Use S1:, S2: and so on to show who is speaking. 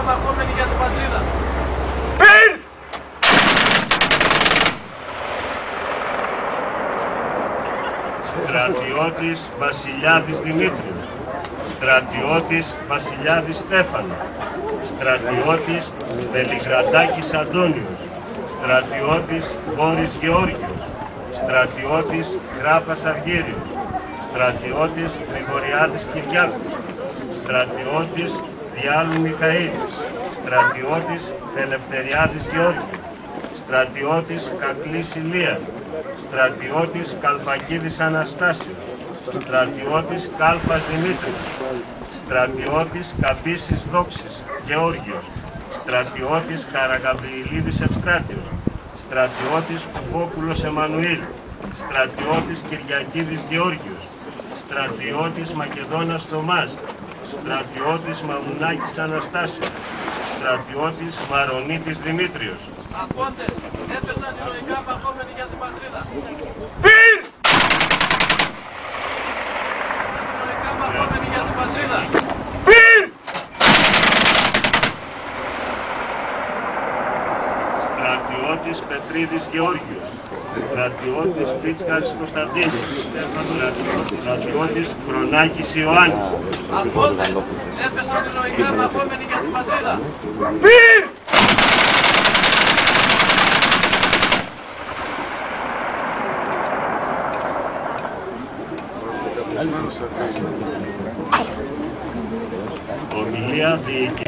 S1: μαχόμενοι για την πατρίδα.
S2: Πυρ!
S3: Στρατιώτης Βασιλιάδης Δημήτριος. Στρατιώτης Βασιλιάδης Στέφανος. Στρατιώτης Βελιγραντάκης Αντώνιος. Στρατιώτης Βόρης Γεώργιος. Στρατιώτης Γράφας Αργύριος. Στρατιώτης Γρηγοριάδης Κυριάκος. Στρατιώτης Διάλου Μιχαήλης. Στρατιώτης Ελευθεριάδης Γεώργιος. Στρατιώτης Κακλής Ηλίας. Στρατιώτης Καλπακίδης Αναστάσιος. Στρατιώτης Κάλφας Δημήτρης. Στρατιώτης Καμπίσης Δόξης Γεώργιος. Στρατιώτης Καραγαμπριηλίδης Ευστράτιος. Στρατιώτης Κουφόπουλος Εμμανουήλ. Στρατιώτης Κυριακίδης Γεώργιος. Στρατιώτης Μακεδόνας Θωμάς. Στρατιώτης Μαμουνάκης Αναστάσιος. Στρατιώτης Μαρονίτης Δημήτριος.
S1: Αγώνες έπεσαν ηρωικά μαχόμενοι για την πατρίδα.
S2: Πυρ!
S1: Έπεσαν ηρωικά μαχόμενοι για την πατρίδα.
S2: Πυρ!
S3: Στρατιώτης Πετρίδης Γεώργιος. Στρατιώτης Πίτσκαρης Κωνσταντίνης. Στρατιώτης Χρονάκης Ιωάννης.
S1: Αγώνες έπεσαν ηρωικά μαχόμενοι για την πατρίδα.
S2: Πυρ!
S3: Ομιλία διοικητή.